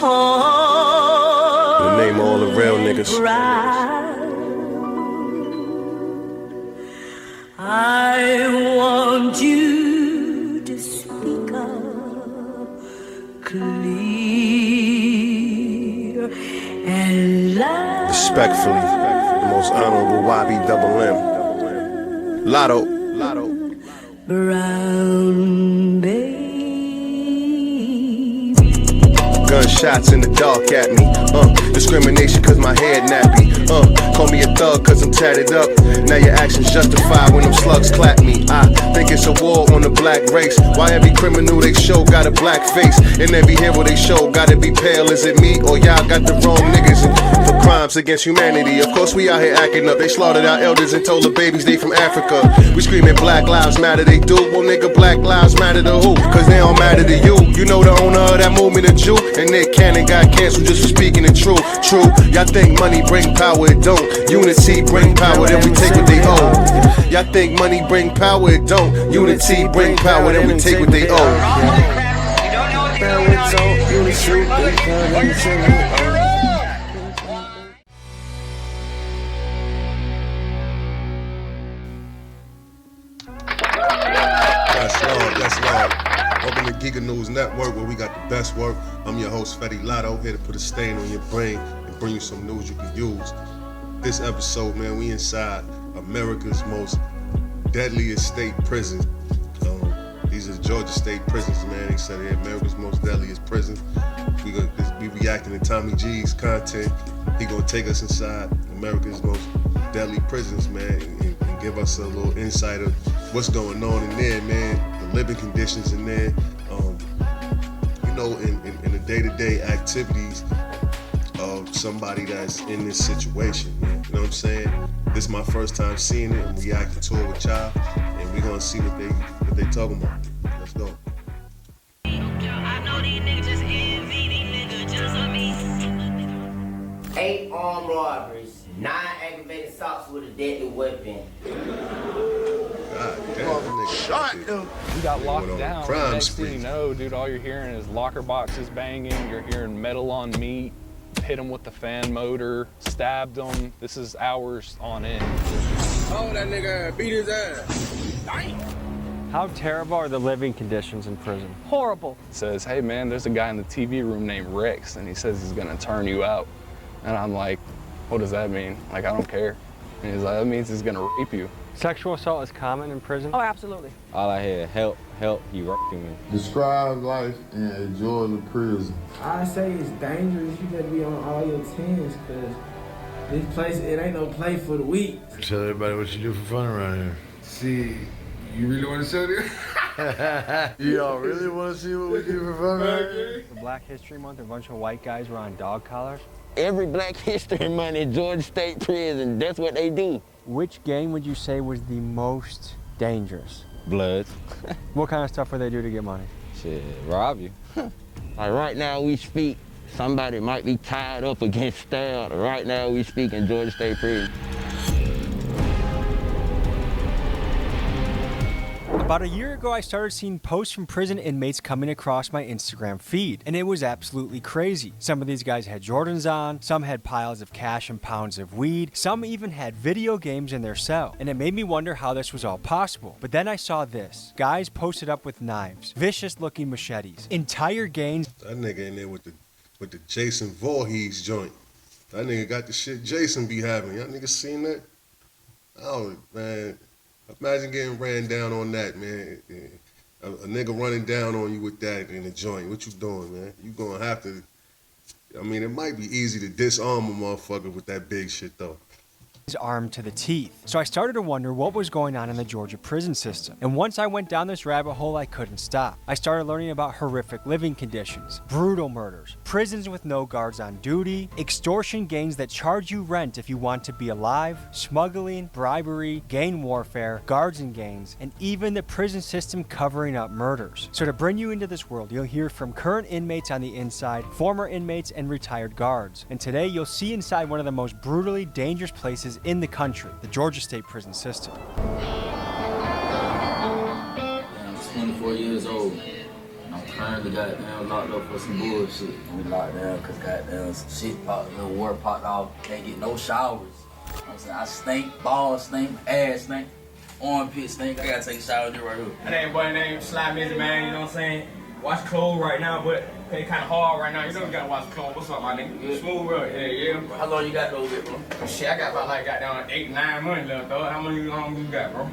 heart. The name of all the real niggas. I want you to speak up clear and loud. Respectfully, the most honorable YB double M. Lotto. Brown baby. Gunshots in the dark at me. Discrimination cause my head nappy. Call me a thug cause I'm tatted up. Now your actions justify when them slugs clap me. I think it's a war on the black race. Why every criminal they show got a black face, and every hero they show gotta be pale? Is it me or y'all got the wrong niggas for crimes against humanity? Of course we out here acting up. They slaughtered our elders and told the babies they from Africa. We screaming Black Lives Matter, they do. Well nigga, Black Lives Matter to who? Cause they don't matter to you. You know the owner of that movement, a Jew, and Nick Cannon got canceled just for speaking the truth. True, y'all think money bring power, it don't. Unity bring power, then we take what they owe. Y'all think money bring power, it don't. Unity bring power, then we take what they owe. That's love. Welcome to Giga News Network, where we got the best work. I'm your host, Fetty Lotto, here to put a stain on your brain and bring you some news you can use. This episode, man, we inside America's most deadliest state prison. These are Georgia state prisons, man. They said they're America's most deadliest prison. We reacting to Tommy G's content. He gonna take us inside America's most deadly prisons, man, and give us a little insight of what's going on in there, man. The living conditions in there. You know, in the day-to-day activities of somebody that's in this situation. You know what I'm saying? This is my first time seeing it and reacting to it with y'all, and we're gonna see what they talking about. Let's go. I know these niggas just envy, these niggas just on me. 8 armed robberies, 9 aggravated assaults with a deadly weapon. God damn, nigga. Shot him. We got locked down. Crime Next spree. thing you know, dude, all you're hearing is locker boxes banging. You're hearing metal on meat. Hit him with the fan motor. Stabbed him. This is hours on end. Oh, that nigga beat his ass. Damn. How terrible are the living conditions in prison? Horrible. Says, hey man, there's a guy in the TV room named Rex, and he says he's gonna turn you out. And I'm like, what does that mean? Like, I don't care. And he's like, that means he's gonna rape you. Sexual assault is common in prison? Oh, absolutely. All I hear, help, you raping me. Describe life in a Georgia prison. I say it's dangerous. You better be on all your tens, because this place, it ain't no play for the weak. Tell everybody what you do for fun around here. See, you really want to show this? Y'all really want to see what we do for fun around here? For Black History Month, a bunch of white guys were on dog collars. Every Black History Month in Georgia State Prison, that's what they do. Which gang would you say was the most dangerous? Bloods. What kind of stuff would they do to get money? Shit, rob you. Like right now we speak, somebody might be tied up against stabbed. Right now we speak in Georgia State Prison. About a year ago, I started seeing posts from prison inmates coming across my Instagram feed, and it was absolutely crazy. Some of these guys had Jordans on, some had piles of cash and pounds of weed, some even had video games in their cell, and it made me wonder how this was all possible. But then I saw this. Guys posted up with knives, vicious-looking machetes, entire gangs. That nigga in there with the Jason Voorhees joint. That nigga got the shit Jason be having. Y'all niggas seen that? Oh, man. Imagine getting ran down on that, man. A nigga running down on you with that in a joint. What you doing, man? You gonna have to, I mean, it might be easy to disarm a motherfucker with that big shit, though. Armed to the teeth. So I started to wonder what was going on in the Georgia prison system. And once I went down this rabbit hole, I couldn't stop. I started learning about horrific living conditions, brutal murders, prisons with no guards on duty, extortion gangs that charge you rent if you want to be alive, smuggling, bribery, gang warfare, guards and gangs, and even the prison system covering up murders. So to bring you into this world, you'll hear from current inmates on the inside, former inmates, and retired guards. And today you'll see inside one of the most brutally dangerous places in the country, the Georgia State prison system. I'm 24 years old. And I'm currently goddamn locked up for some bullshit. We locked down because goddamn some shit popped, little water popped off. Can't get no showers. You know what I'm saying? I stink, balls stink, ass stink, armpit stink. I gotta take a shower right here. That ain't boy name Slime Busy, man, you know what I'm saying? Watch clothes right now, but it's kind of hard right now. You know you gotta watch clothes. What's up, my nigga? Yeah. Smooth, bro. Yeah. How long you got those bit, bro? Shit, I got about like goddamn 8, 9 months left, though. How many long you got, bro?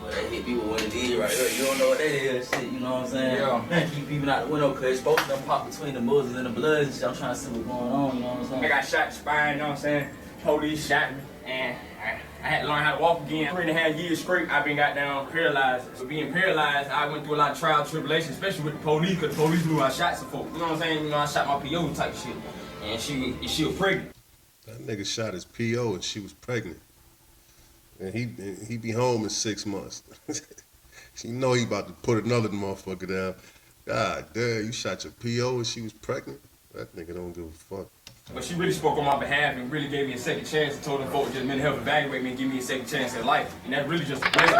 But that hit people what it is right here. You don't know what that is, shit, you know what I'm saying? Yeah. Man, keep people out the window because it's supposed to pop between the muzzles and the bloods and shit. I'm trying to see what's going on, you know what I'm saying? I got shot in the spine, you know what I'm saying? Police shot me, and I had to learn how to walk again. 3.5 years straight, I've been goddamn paralyzed. So being paralyzed, I went through a lot of trial and tribulation, especially with the police, because the police knew I shot some folks. You know what I'm saying? You know, I shot my PO type shit, and she was pregnant. That nigga shot his PO and she was pregnant. And he be home in 6 months. You know he about to put another motherfucker down. God damn, you shot your PO and she was pregnant? That nigga don't give a fuck. But she really spoke on my behalf and really gave me a second chance and told them folks just mental health evaluate me and give me a second chance at life. And that really just a blessing.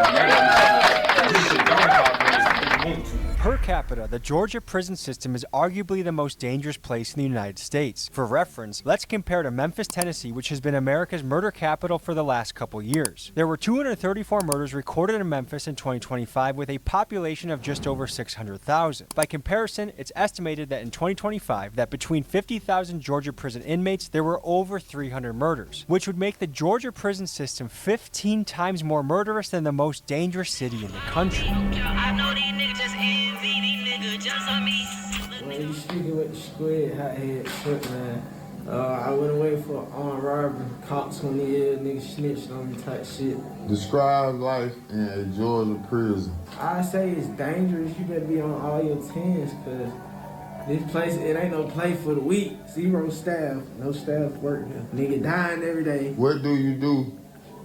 Per capita, the Georgia prison system is arguably the most dangerous place in the United States. For reference, let's compare to Memphis, Tennessee, which has been America's murder capital for the last couple years. There were 234 murders recorded in Memphis in 2025 with a population of just over 600,000. By comparison, it's estimated that in 2025 that between 50,000 Georgia prison inmates, there were over 300 murders, which would make the Georgia prison system 15 times more murderous than the most dangerous city in the country. I know these niggas just envy, these niggas just on me. When you speaking with the squid, hothead shit, man. I went away for an armed robbery. Caught 20 years, niggas snitched on me type shit. Describe life in a Georgia prison. I say it's dangerous. You better be on all your tens, cause this place, it ain't no place for the weak. 0 staff, no staff work here. Nigga dying every day. What do you do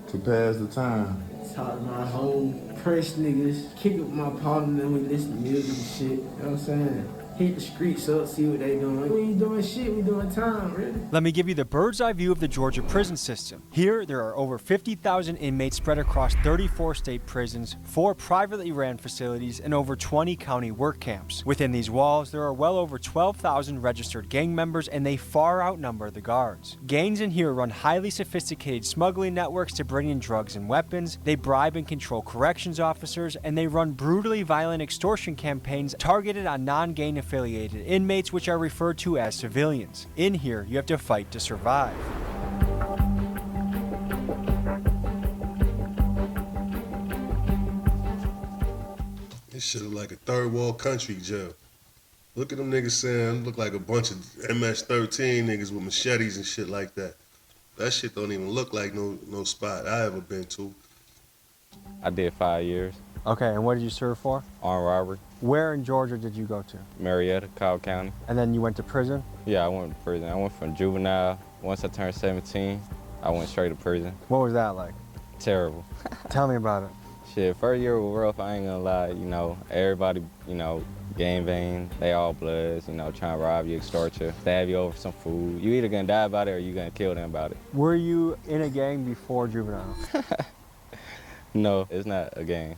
to pass the time? Talk to my whole press niggas, kick it with my partner, we listen to music and shit. You know what I'm saying? Hit the streets up, see what they doing. We ain't doing shit, we doing time, really. Let me give you the bird's eye view of the Georgia prison system. Here, there are over 50,000 inmates spread across 34 state prisons, 4 privately ran facilities, and over 20 county work camps. Within these walls, there are well over 12,000 registered gang members, and they far outnumber the guards. Gangs in here run highly sophisticated smuggling networks to bring in drugs and weapons, they bribe and control corrections officers, and they run brutally violent extortion campaigns targeted on non-gang affiliated inmates, which are referred to as civilians. In here, you have to fight to survive. This shit look like a third world country jail. Look at them niggas saying, look like a bunch of MS-13 niggas with machetes and shit like that. That shit don't even look like no spot I ever been to. I did 5 years. Okay, and what did you serve for? Armed robbery. Where in Georgia did you go to? Marietta, Cobb County. And then you went to prison? Yeah, I went to prison. I went from juvenile. Once I turned 17, I went straight to prison. What was that like? Terrible. Tell me about it. Shit, first year was rough, I ain't gonna lie. You know, everybody, you know, gang bang, they all bloods, you know, trying to rob you, extort you, stab you over some food. You either gonna die about it or you gonna kill them about it. Were you in a gang before juvenile? No, it's not a gang.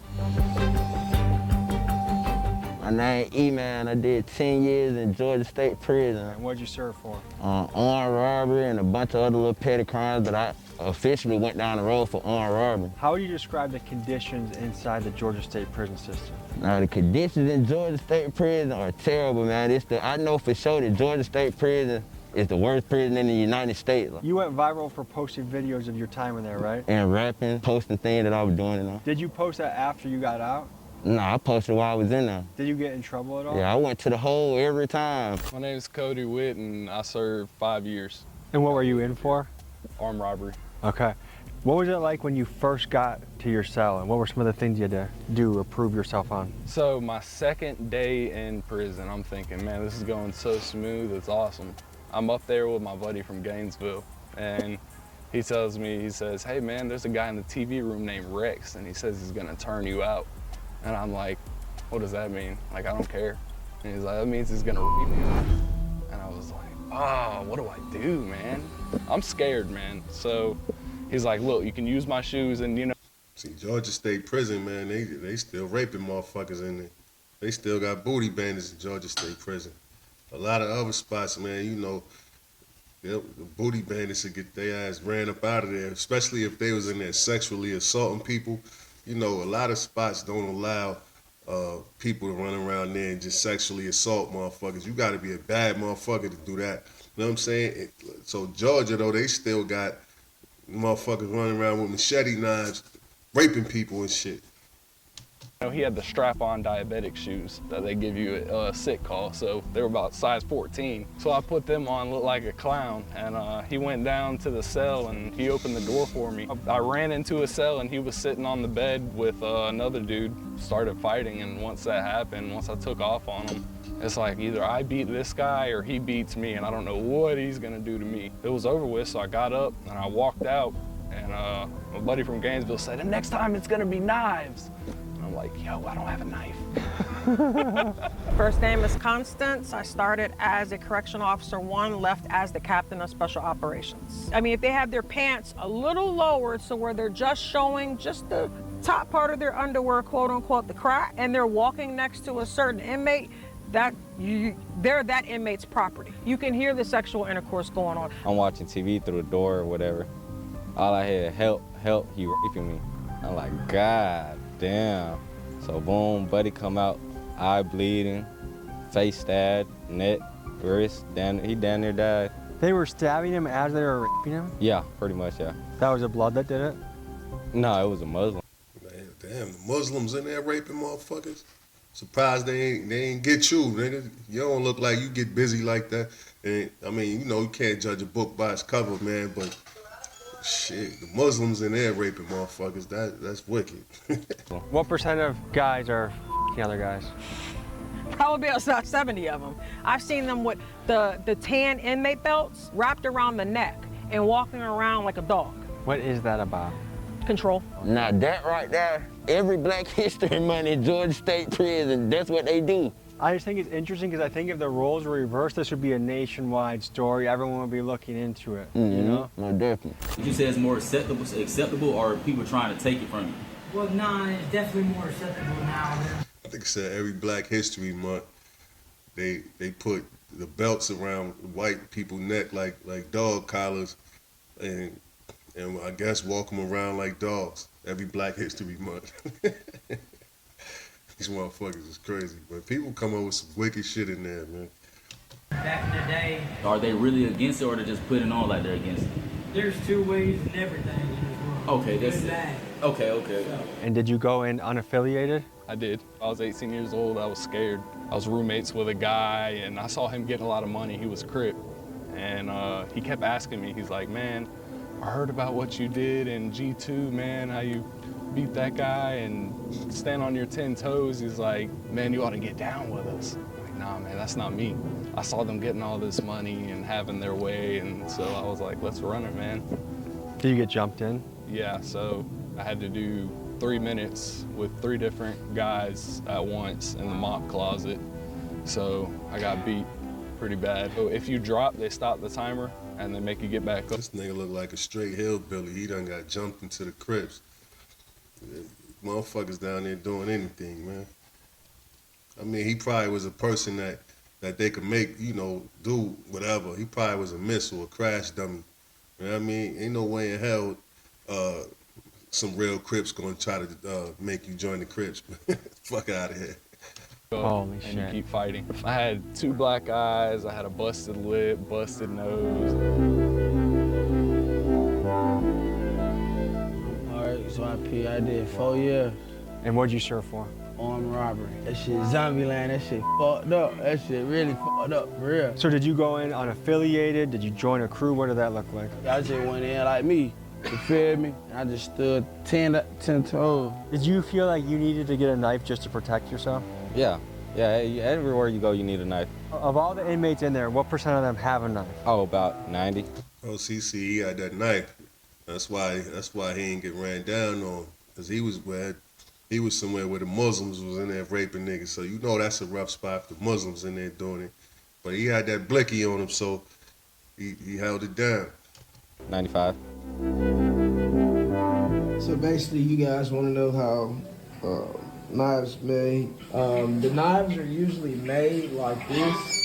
My name E-Man. I did 10 years in Georgia State Prison. And what'd you serve for? Armed robbery and a bunch of other little petty crimes, but I officially went down the road for armed robbery. How would you describe the conditions inside the Georgia State prison system? Now, the conditions in Georgia State Prison are terrible, man. I know for sure that Georgia State Prison is the worst prison in the United States. You went viral for posting videos of your time in there, right? And rapping, posting things that I was doing, you know. Did you post that after you got out? Nah, I posted while I was in there. Did you get in trouble at all? Yeah, I went to the hole every time. My name is Cody Witt, and I served 5 years. And what were you in for? Armed robbery. Okay. What was it like when you first got to your cell, and what were some of the things you had to do or prove yourself on? So my second day in prison, I'm thinking, man, this is going so smooth, it's awesome. I'm up there with my buddy from Gainesville, and he tells me, he says, hey man, there's a guy in the TV room named Rex, and he says he's gonna turn you out. And I'm like, what does that mean? Like, I don't care. And he's like, that means he's gonna rape me. And I was like, oh, what do I do, man? I'm scared, man. So he's like, look, you can use my shoes and, you know. See, Georgia State Prison, man, they still raping motherfuckers in there. They still got booty bandits in Georgia State Prison. A lot of other spots, man, you know, the booty bandits would get their ass ran up out of there, especially if they was in there sexually assaulting people. You know, a lot of spots don't allow people to run around there and just sexually assault motherfuckers. You got to be a bad motherfucker to do that. You know what I'm saying? So Georgia, though, they still got motherfuckers running around with machete knives, raping people and shit. You know, he had the strap-on diabetic shoes that they give you at a sick call, so they were about size 14. So I put them on, looked like a clown, and he went down to the cell and he opened the door for me. I ran into a cell and he was sitting on the bed with another dude, started fighting, and once that happened, once I took off on him, it's like either I beat this guy or he beats me, and I don't know what he's gonna do to me. It was over with, so I got up and I walked out, and my buddy from Gainesville said, "And next time it's gonna be knives." I'm like, yo, I don't have a knife. First name is Constance. I started as a correctional officer 1, left as the captain of special operations. I mean, if they have their pants a little lowered so where they're just showing just the top part of their underwear, quote unquote, the crack, and they're walking next to a certain inmate, they're that inmate's property. You can hear the sexual intercourse going on. I'm watching TV through the door or whatever. All I hear, help, help, he raping me. I'm like, God damn. So boom, buddy come out, eye bleeding, face stabbed, neck, wrist, he down there died. They were stabbing him as they were raping him? Yeah, pretty much, yeah. That was a blood that did it? No, it was a Muslim. Man, damn, the Muslims in there raping motherfuckers. Surprised they ain't get you, nigga. You don't look like you get busy like that. And I mean, you know, you can't judge a book by its cover, man, but shit, the Muslims in there raping motherfuckers, that's wicked. What percent of guys are f***ing other guys? Probably about 70 of them. I've seen them with the tan inmate belts wrapped around the neck and walking around like a dog. What is that about? Control. Now that right there, every Black History Month in Georgia State Prison, that's what they do. I just think it's interesting because I think if the roles were reversed, this would be a nationwide story. Everyone would be looking into it, you know? No, definitely. Would you say it's more acceptable or are people trying to take it from you? Well, nah, it's definitely more acceptable now. I think it said every Black History Month, they put the belts around white people's neck like dog collars, and I guess walk them around like dogs every Black History Month. These motherfuckers is crazy, but people come up with some wicked shit in there, man. Back in the day, Are they really against it or they're just putting on like they're against it? there's two ways in everything in this world. Okay, that's Good it. bad. Okay. And did you go in unaffiliated? I did. I was 18 years old. I was scared. I was roommates with a guy, and I saw him getting a lot of money. He was a Crip, and he kept asking me. He's like, "Man, I heard about what you did in G2, man, how you beat that guy and stand on your 10 toes. He's like, man, you ought to get down with us." I'm like, nah, man, that's not me. I saw them getting all this money and having their way, and so I was like, let's run it, man. Did you get jumped in? Yeah, so I had to do 3 minutes with 3 different guys at once in the mop closet. So I got beat pretty bad. So if you drop, they stop the timer and they make you get back up. This nigga look like a straight hillbilly. He done got jumped into the Crips. Motherfuckers down there doing anything, man. I mean, he probably was a person that they could make, you know, do whatever. He probably was a missile, a crash dummy. You know what I mean? Ain't no way in hell some real Crips gonna try to make you join the Crips. Fuck out of here. Holy and shit. you keep fighting. I had 2 black eyes, I had a busted lip, busted nose. Alright, so I did 4 years. And what'd you serve for? Armed robbery. That shit Zombieland, that shit fucked up. That shit really fucked up, for real. So did you go in unaffiliated? Did you join a crew? What did that look like? I just went in like me, you feel me? I just stood 10 toes. Did you feel like you needed to get a knife just to protect yourself? Yeah, everywhere you go, you need a knife. Of all the inmates in there, what percent of them have a knife? Oh, about 90. OCC, he had that knife. That's why he ain't get ran down on, because he was somewhere where the Muslims was in there raping niggas. So you know that's a rough spot for the Muslims in there doing it. But he had that blicky on him, so he held it down. 95. So basically, you guys want to know how knives made. The knives are usually made like this.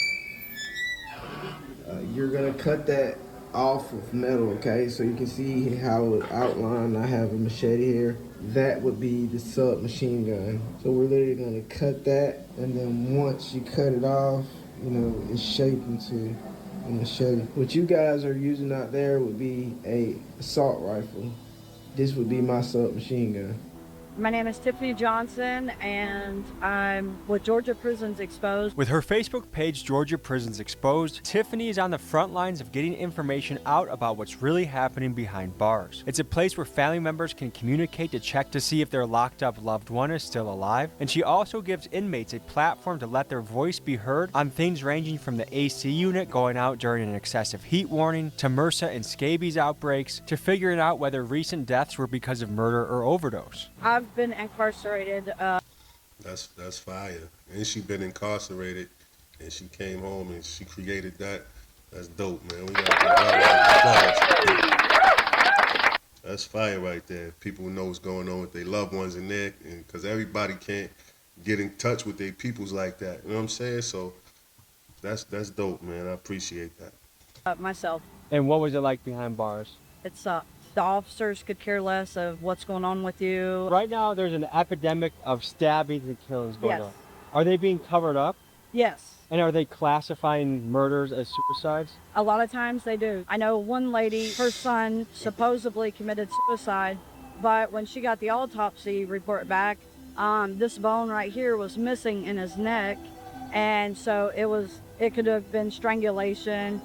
You're gonna cut that off of metal, okay? So you can see how it outlined. I have a machete here. That would be the submachine gun. So we're literally gonna cut that, and then once you cut it off, you know, it's shaped into a machete. What you guys are using out there would be a assault rifle. This would be my submachine gun. My name is Tiffany Johnson, and I'm with Georgia Prisons Exposed. With her Facebook page, Georgia Prisons Exposed, Tiffany is on the front lines of getting information out about what's really happening behind bars. It's a place where family members can communicate to check to see if their locked up loved one is still alive. And she also gives inmates a platform to let their voice be heard on things ranging from the AC unit going out during an excessive heat warning, to MRSA and scabies outbreaks, to figuring out whether recent deaths were because of murder or overdose. I've been incarcerated. That's fire. And she been incarcerated, and she came home and she created that. That's dope, man. We got that's fire right there. People know what's going on with their loved ones in there, and because everybody can't get in touch with their peoples like that. You know what I'm saying? So that's dope, man. I appreciate that. Myself. And what was it like behind bars? It's the officers could care less of what's going on with you. Right now, there's an epidemic of stabbings and killings going on. Are they being covered up? Yes. And are they classifying murders as suicides? A lot of times they do. I know one lady, her son supposedly committed suicide, but when she got the autopsy report back, this bone right here was missing in his neck, and so it could have been strangulation.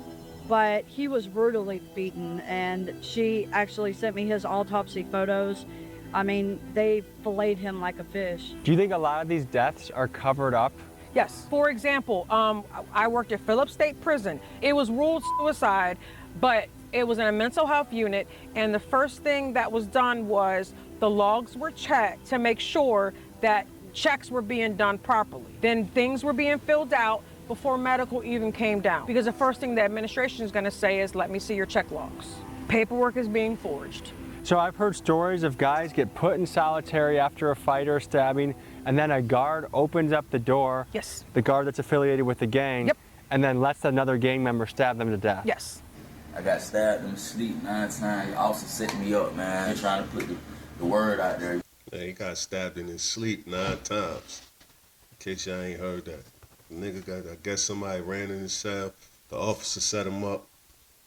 But he was brutally beaten, and she actually sent me his autopsy photos. I mean, they filleted him like a fish. Do you think a lot of these deaths are covered up? Yes. For example, I worked at Phillips State Prison. It was ruled suicide, but it was in a mental health unit, and the first thing that was done was the logs were checked to make sure that checks were being done properly. Then things were being filled out before medical even came down. Because the first thing the administration is going to say is, let me see your check logs. Paperwork is being forged. So I've heard stories of guys get put in solitary after a fight or a stabbing, and then a guard opens up the door. Yes. The guard that's affiliated with the gang. Yep. And then lets another gang member stab them to death. Yes. I got stabbed in my sleep 9 times. He also set me up, man. They're trying to put the word out there. Yeah, he got stabbed in his sleep 9 times. In case y'all ain't heard that. The nigga I guess somebody ran in his cell. The officer set him up,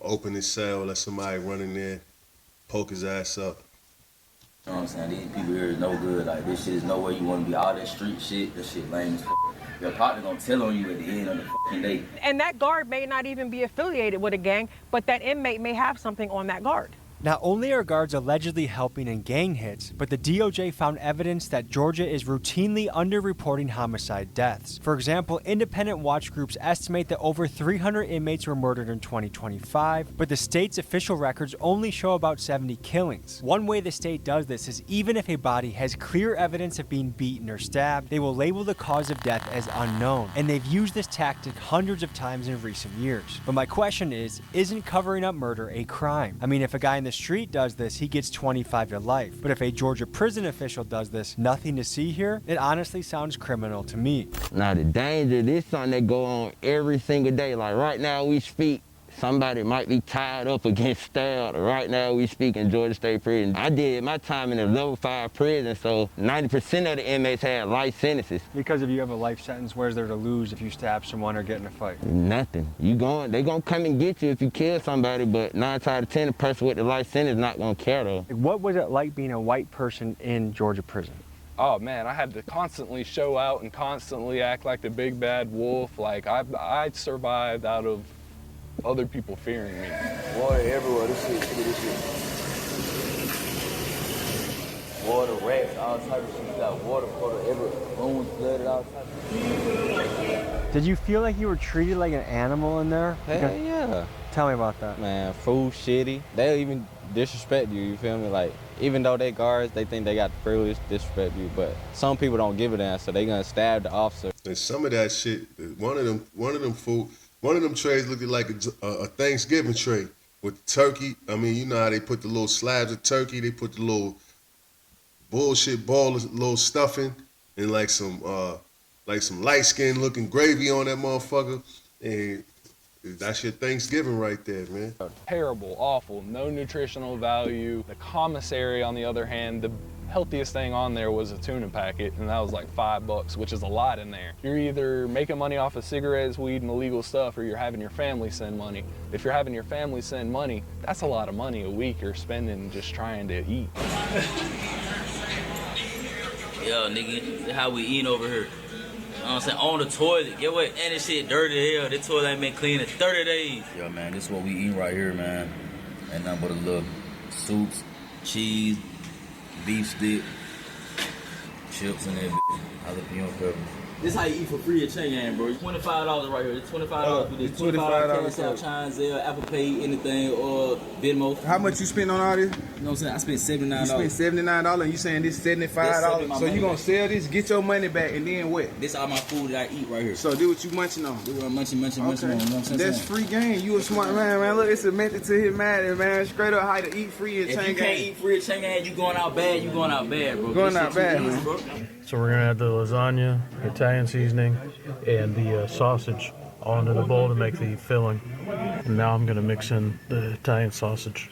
opened his cell, let somebody run in there, poke his ass up. You know what I'm saying? These people here is no good. Like, this shit is nowhere you want to be. All that street shit, this shit lame as fuck. Your partner gonna tell on you at the end of the fucking day. And that guard may not even be affiliated with a gang, but that inmate may have something on that guard. Not only are guards allegedly helping in gang hits, but the DOJ found evidence that Georgia is routinely underreporting homicide deaths. For example, independent watch groups estimate that over 300 inmates were murdered in 2025, but the state's official records only show about 70 killings. One way the state does this is even if a body has clear evidence of being beaten or stabbed, they will label the cause of death as unknown, and they've used this tactic hundreds of times in recent years. But my question is, isn't covering up murder a crime? I mean, if a guy in the street does this, he gets 25 to life. But if a Georgia prison official does this, nothing to see here, it honestly sounds criminal to me. Now the danger, this is something that go on every single day. Like right now we speak, somebody might be tied up against stabbed. Right now we speak in Georgia State Prison. I did my time in a level 5 prison, so 90% of the inmates had life sentences. Because if you have a life sentence, where's there to lose if you stab someone or get in a fight? Nothing. They gonna come and get you if you kill somebody, but 9 times out of 10, the person with the life sentence not gonna care though. What was it like being a white person in Georgia prison? Oh man, I had to constantly show out and constantly act like the big bad wolf. Like I survived out of other people fearing me. Water everywhere. This shit, look at this shit. Water, rats, all type of shit. You got water everywhere. Bones flooded, all type of shit. Did you feel like you were treated like an animal in there? Hell yeah. Tell me about that. Man, food shitty. They'll even disrespect you feel me? Like, even though they guards, they think they got the privilege to disrespect you, but some people don't give a damn, so they gonna stab the officer. And some of that shit, one of them trays looked like a Thanksgiving tray with turkey. I mean, you know how they put the little slabs of turkey, they put the little bullshit ball, little stuffing, and like some light skin looking gravy on that motherfucker, and that's your Thanksgiving right there, man. Terrible, awful, no nutritional value. The commissary, on the other hand, the healthiest thing on there was a tuna packet, and that was like $5, which is a lot in there. You're either making money off of cigarettes, weed, and illegal stuff, or you're having your family send money. If you're having your family send money, that's a lot of money a week you're spending just trying to eat. Yo, nigga, how we eating over here. You know what I'm saying? On the toilet. Get what? And this shit dirty as hell. This toilet ain't been clean in 30 days. Yo, man, this is what we eating right here, man. Ain't nothing but a little soups, cheese, beef stick, chips, and that bitch. Jalapeno pepper. This how you eat for free at Chang, bro. It's $25 right here. It's $25 for this. $25 Cash App, Chime, Zelle, Apple Pay, anything, or Venmo. How much you spend on all this? You know what I'm saying? I spent $79. You spent $79 and you saying this $75. So you gonna sell this, get your money back, and then what? This all my food that I eat right here. So do what you munching on. Do what I'm munching on. You know what I'm saying? That's free game. You a smart man. Look, it's a method to his madness, man. Straight up how to eat free at Chang. If you can't eat free at Chang, you going out bad, bro. Going out bad, man. Bro. So we're gonna add the lasagna, Italian seasoning, and the sausage all into the bowl to make the filling. And now I'm gonna mix in the Italian sausage.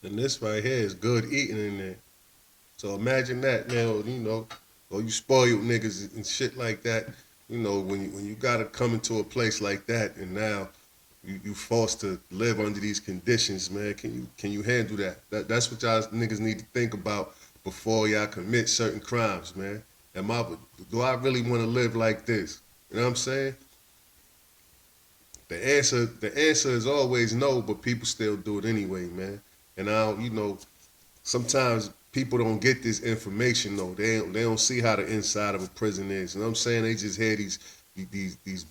And this right here is good eating in there. So imagine that, man, you know, or you spoiled niggas and shit like that. You know, when you gotta come into a place like that and now you forced to live under these conditions, man. Can you handle that? That's what y'all niggas need to think about before y'all commit certain crimes, man. Do I really want to live like this? You know what I'm saying? The answer is always no, but people still do it anyway, man. And you know, sometimes people don't get this information though. They don't see how the inside of a prison is. You know what I'm saying? They just hear these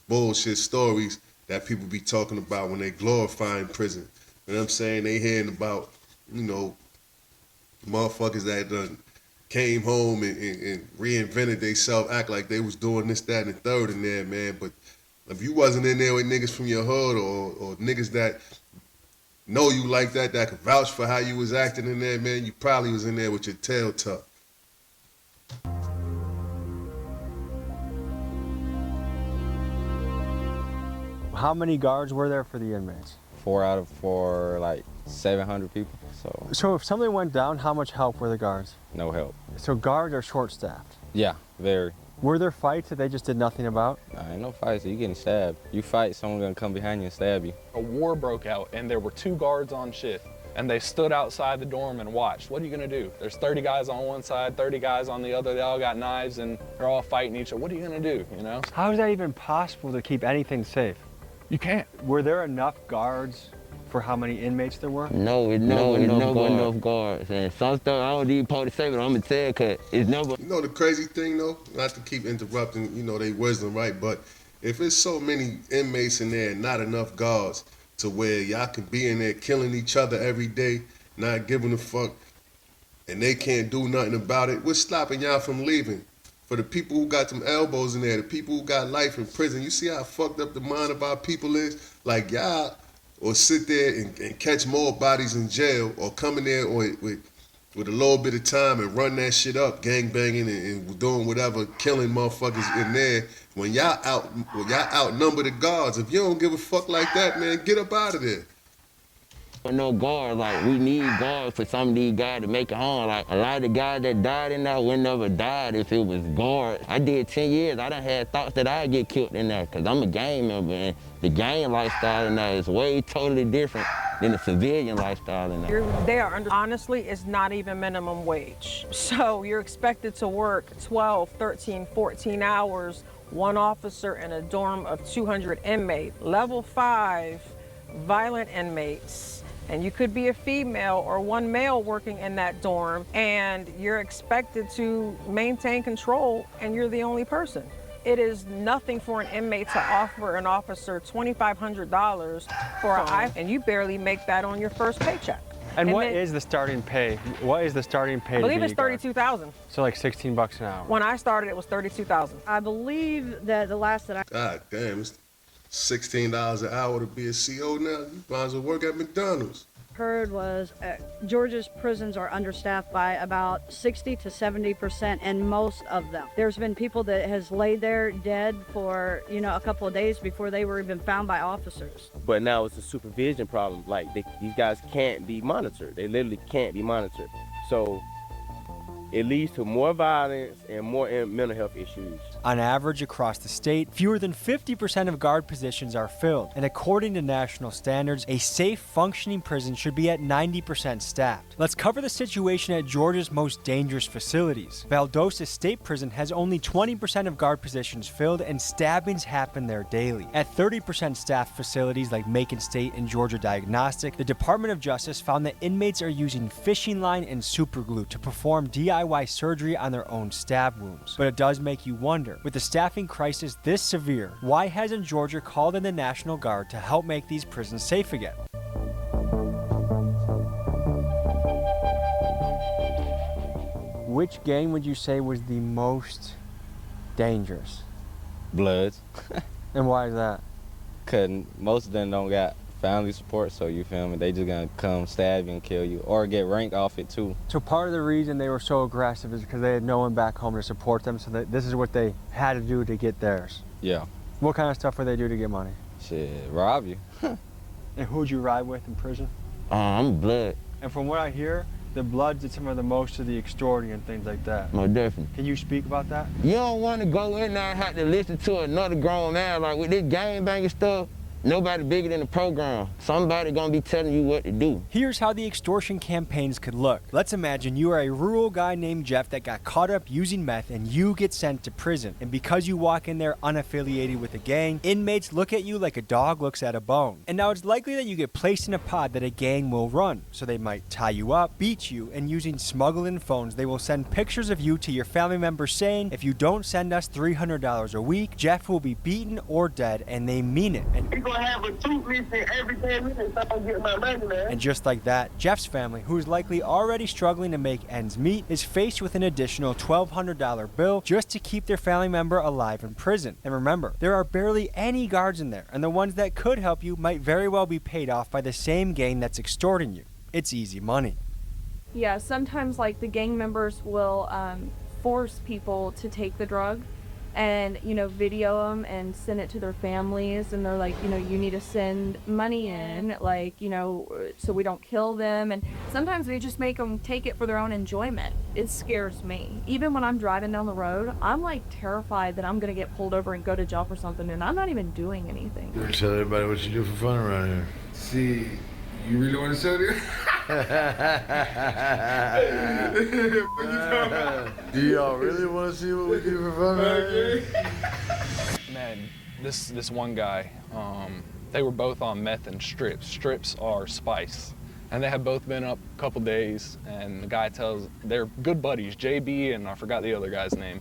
bullshit stories that people be talking about when they glorifying prison. You know what I'm saying? They hearing about, you know, motherfuckers that done came home and reinvented themselves, act like they was doing this, that, and the third in there, man. But if you wasn't in there with niggas from your hood or niggas that know you like that could vouch for how you was acting in there, man, you probably was in there with your tail tucked. How many guards were there for the inmates? 4 out of 4, like 700 people. So if something went down, how much help were the guards? No help. So guards are short-staffed? Yeah, very. Were there fights that they just did nothing about? Ain't no fights. You getting stabbed. You fight, someone gonna come behind you and stab you. A war broke out, and there were 2 guards on shift, and they stood outside the dorm and watched. What are you gonna do? There's 30 guys on one side, 30 guys on the other. They all got knives, and they're all fighting each other. What are you gonna do, you know? How is that even possible to keep anything safe? You can't. Were there enough guards for how many inmates there were? No, it's never enough guards. And some stuff I don't even supposed to say, but I'm gonna tell you, cause it's never. You know the crazy thing though, not to keep interrupting, you know, they wisdom, right? But if it's so many inmates in there and not enough guards to where y'all can be in there killing each other every day, not giving a fuck, and they can't do nothing about it, what's stopping y'all from leaving? For the people who got them elbows in there, the people who got life in prison, you see how fucked up the mind of our people is? Like y'all, or sit there and catch more bodies in jail, or come in there with a little bit of time and run that shit up, gang banging and doing whatever, killing motherfuckers in there. When y'all outnumber the guards, if you don't give a fuck like that, man, get up out of there. No guards, like we need guards for some of these guys to make it home. Like a lot of the guys that died in there would never died if it was guards. I did 10 years, I done had thoughts that I'd get killed in there because I'm a gang member and the gang lifestyle in there is way totally different than the civilian lifestyle in there. They are honestly, it's not even minimum wage. So you're expected to work 12, 13, 14 hours, one officer in a dorm of 200 inmates, level 5 violent inmates. And you could be a female or one male working in that dorm, and you're expected to maintain control, and you're the only person. It is nothing for an inmate to offer an officer $2,500 for an iPhone, and you barely make that on your first paycheck. And what is the starting pay? What is the starting pay? I believe it's $32,000. So like 16 bucks an hour. When I started, it was $32,000. I believe that the last that I... God damn, it's $16 an hour to be a CO now. You might as well work at McDonald's. heard was Georgia's prisons are understaffed by about 60 to 70% in most of them. There's been people that has laid there dead for, you know, a couple of days before they were even found by officers. But now it's a supervision problem. Like, these guys can't be monitored. They literally can't be monitored. So it leads to more violence and more mental health issues. On average, across the state, fewer than 50% of guard positions are filled, and according to national standards, a safe, functioning prison should be at 90% staffed. Let's cover the situation at Georgia's most dangerous facilities. Valdosta State Prison has only 20% of guard positions filled, and stabbings happen there daily. At 30% staffed facilities like Macon State and Georgia Diagnostic, the Department of Justice found that inmates are using fishing line and superglue to perform DIY surgery on their own stab wounds. But it does make you wonder, with the staffing crisis this severe, why hasn't Georgia called in the National Guard to help make these prisons safe again? Which gang would you say was the most dangerous? Bloods. And why is that? Because most of them don't got family support, so you feel me? They just gonna come stab you and kill you, or get rank off it too. So part of the reason they were so aggressive is because they had no one back home to support them, so this is what they had to do to get theirs. Yeah. What kind of stuff would they do to get money? Shit, rob you. And who'd you ride with in prison? I'm Blood. And from what I hear, the Bloods did some of the most of the extorting and things like that. Most definitely. Can you speak about that? You don't want to go in there and have to listen to another grown man. Like with this gangbanging stuff, nobody bigger than the program. Somebody gonna be telling you what to do. Here's how the extortion campaigns could look. Let's imagine you are a rural guy named Jeff that got caught up using meth and you get sent to prison. And because you walk in there unaffiliated with a gang, inmates look at you like a dog looks at a bone. And now it's likely that you get placed in a pod that a gang will run. So they might tie you up, beat you, and using smuggling phones, they will send pictures of you to your family members saying, if you don't send us $300 a week, Jeff will be beaten or dead, and they mean it. Have a tooth reset every 10 minutes so I don't get my money, man. And just like that, Jeff's family, who is likely already struggling to make ends meet, is faced with an additional $1,200 bill just to keep their family member alive in prison. And remember, there are barely any guards in there, and the ones that could help you might very well be paid off by the same gang that's extorting you. It's easy money. Yeah, sometimes like the gang members will force people to take the drug and, you know, video them and send it to their families, and they're like, you know, you need to send money in, like, you know, so we don't kill them. And sometimes they just make them take it for their own enjoyment. It scares me. Even when I'm driving down the road, I'm like terrified that I'm gonna get pulled over and go to jail for something, and I'm not even doing anything. Tell everybody what you do for fun around here. See, you really want to show this? Do y'all really want to see what we do for fun around here? Man, this one guy, they were both on meth and strips. Strips are spice. And they had both been up a couple days, and the guy tells, they're good buddies, JB and I forgot the other guy's name.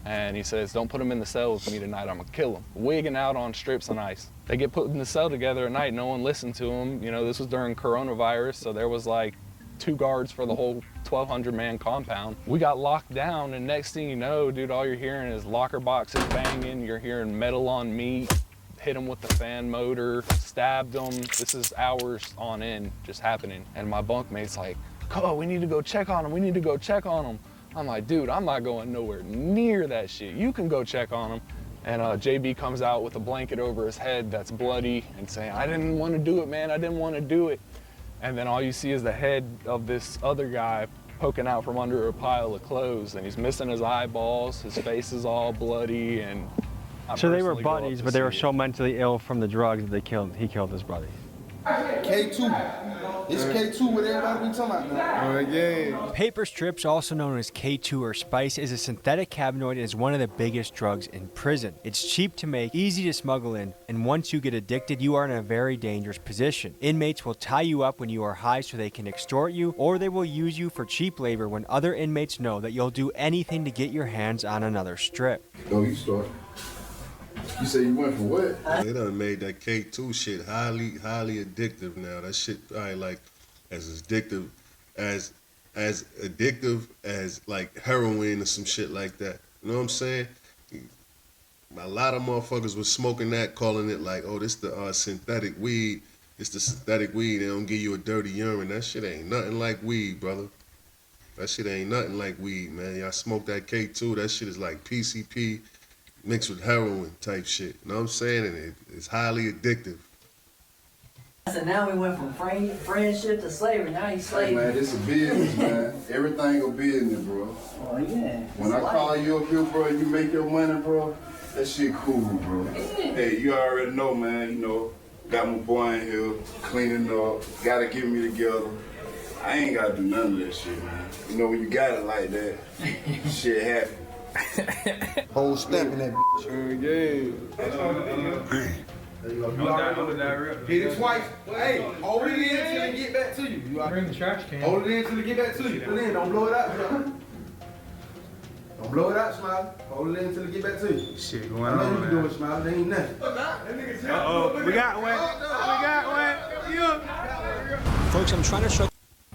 And he says, don't put them in the cell with me tonight, I'm gonna kill them. Wigging out on strips and ice. They get put in the cell together at night, no one listened to them. You know, this was during coronavirus, so there was like 2 guards for the whole 1,200 man compound. We got locked down, and next thing you know, dude, all you're hearing is locker boxes banging, you're hearing metal on meat, hit them with the fan motor, stabbed them. This is hours on end just happening. And my bunkmate's like, "Oh, we need to go check on them, we need to go check on them." I'm like, dude, I'm not going nowhere near that shit. You can go check on them. And JB comes out with a blanket over his head that's bloody and saying, I didn't want to do it, man, I didn't want to do it. And then all you see is the head of this other guy poking out from under a pile of clothes, and he's missing his eyeballs, his face is all bloody, and So they were buddies, but they were so mentally ill from the drugs that he killed his buddy. K2. It's K2 what everybody be talking about now. Yeah. Paper strips, also known as K2 or spice, is a synthetic cannabinoid and is one of the biggest drugs in prison. It's cheap to make, easy to smuggle in, and once you get addicted, you are in a very dangerous position. Inmates will tie you up when you are high so they can extort you, or they will use you for cheap labor when other inmates know that you'll do anything to get your hands on another strip. No, you start. You say you went for what? They done made that K2 shit highly addictive now. That shit probably like as addictive as like heroin or some shit like that. You know what I'm saying? A lot of motherfuckers was smoking that, calling it like, oh, this the synthetic weed. It's the synthetic weed. They don't give you a dirty urine. That shit ain't nothing like weed, brother. That shit ain't nothing like weed, man. Y'all smoke that K2. That shit is like PCP mixed with heroin type shit. You know what I'm saying? And it's highly addictive. So now we went from friendship to slavery. Now he's slavery. Hey man, this is business, man. Everything a business, bro. Oh yeah. When I call you up here, bro, and you make your money, bro, that shit cool, bro. Hey, you already know, man. You know, got my boy in here, cleaning up, gotta get me together. I ain't gotta do none of that shit, man. You know, when you got it like that, shit happen. Whole step in that bitch. Hit it twice. Hey, hold it in until it get back to you. Bring the trash can. Hold it in until it get back to you. Put it in. Don't blow it out, Smiley. Don't blow it out, Smiley. Hold it in until it get back to you. Shit going on, man. I know you can do it, Smiley. There ain't nothing. Uh-oh. We got one. We got one. Yeah. Folks, I'm trying to show.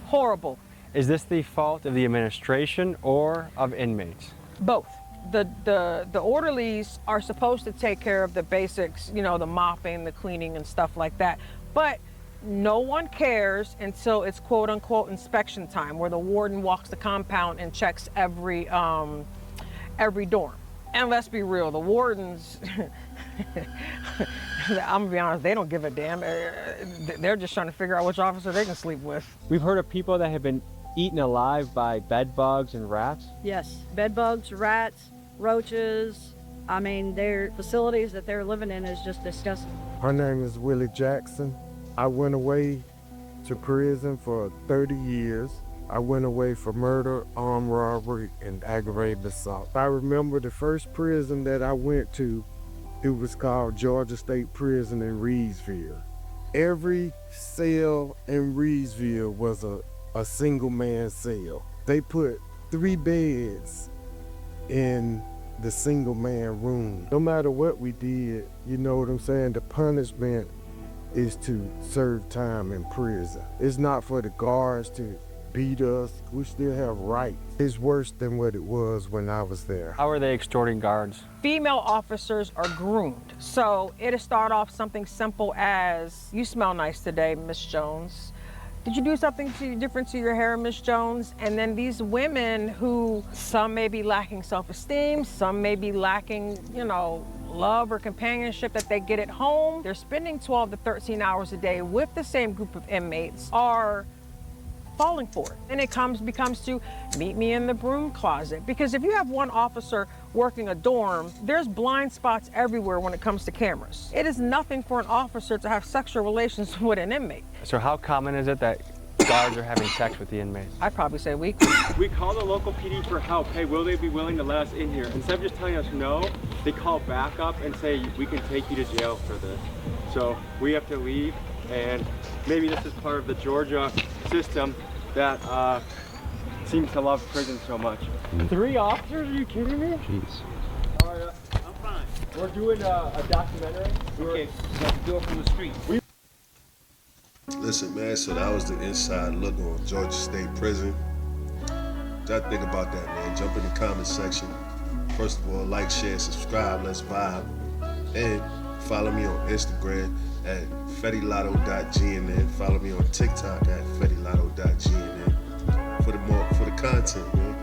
Horrible. Is this the fault of the administration or of inmates? Both. The orderlies are supposed to take care of the basics, you know, the mopping, the cleaning and stuff like that. But no one cares until it's quote unquote inspection time, where the warden walks the compound and checks every dorm. And let's be real, the wardens, I'm gonna be honest, they don't give a damn. They're just trying to figure out which officer they can sleep with. We've heard of people that have been eaten alive by bed bugs and rats. Yes, bed bugs, rats, roaches. I mean, their facilities that they're living in is just disgusting. Her name is Willie Jackson. I went away to prison for 30 years. I went away for murder, armed robbery, and aggravated assault. I remember the first prison that I went to, it was called Georgia State Prison in Reedsville. Every cell in Reedsville was a single man cell. They put 3 beds in the single man room. No matter what we did, you know what I'm saying, the punishment is to serve time in prison. It's not for the guards to beat us. We still have rights. It's worse than what it was when I was there. How are they extorting guards? Female officers are groomed. So it'll start off something simple as, you smell nice today, Miss Jones. Did you do something different to your hair, Miss Jones? And then these women who, some may be lacking self-esteem, some may be lacking, you know, love or companionship that they get at home. They're spending 12 to 13 hours a day with the same group of inmates, are falling for it. And it becomes to meet me in the broom closet. Because if you have one officer working a dorm, there's blind spots everywhere when it comes to cameras. It is nothing for an officer to have sexual relations with an inmate. So how common is it that guards are having sex with the inmates? I'd probably say weekly. We call the local PD for help. Hey, will they be willing to let us in here? Instead of just telling us no, they call back up and say, we can take you to jail for this. So we have to leave, and maybe this is part of the Georgia system that seems to love prison so much. 3 officers? Are you kidding me? Jeez. All right, I'm fine. We're doing a documentary. Okay, let's do it from the street. Listen, man, so that was the inside look on Georgia State Prison. What y'all think about that, man? Jump in the comment section. First of all, like, share, subscribe, let's vibe. And follow me on Instagram at fettylotto.gnn. Follow me on TikTok at fettylotto.gnn for the content, man.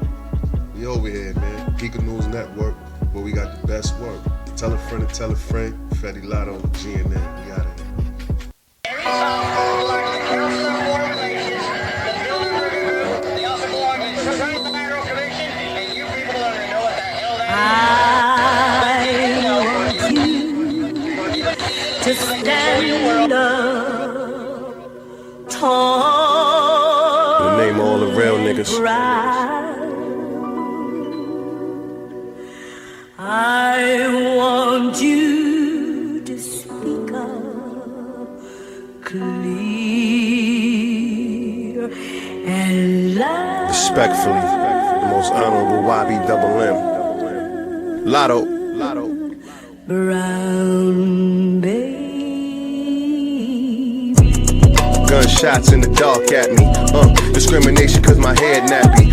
We over here, man. Geek News Network, where we got the best work. Tell a friend to tell a friend. Fetty Lotto, GNN. We got it. To stand up tall. The name of all the real niggas. I want you to speak up clear and loud. Respectfully, the most honorable YB Double M. Lotto. Brown baby. Gunshots in the dark at me. Discrimination cause my head nappy.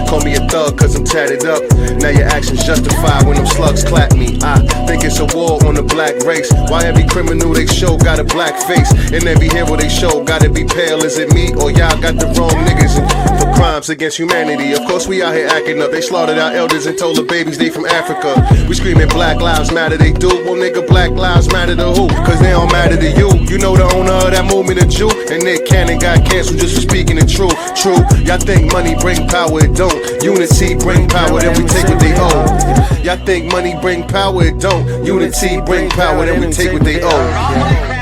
Call me a thug cause I'm tatted up. Now your actions justify when them slugs clap me. I think it's a war on the black race. Why every criminal they show got a black face? And every hero they show gotta be pale. Is it me or y'all got the wrong niggas for crimes against humanity? Of course we out here acting up. They slaughtered our elders and told the babies they from Africa. We screaming Black Lives Matter, they do. Well nigga, Black Lives Matter to who? Cause they don't matter to you. You know the owner of that movement, a Jew. And Nick Cannon got canceled just for speaking the truth. True, y'all think money bring power, it don't. Unity bring power, then we take what they owe. Y'all think money bring power, it don't. Unity bring power, then we take what they owe.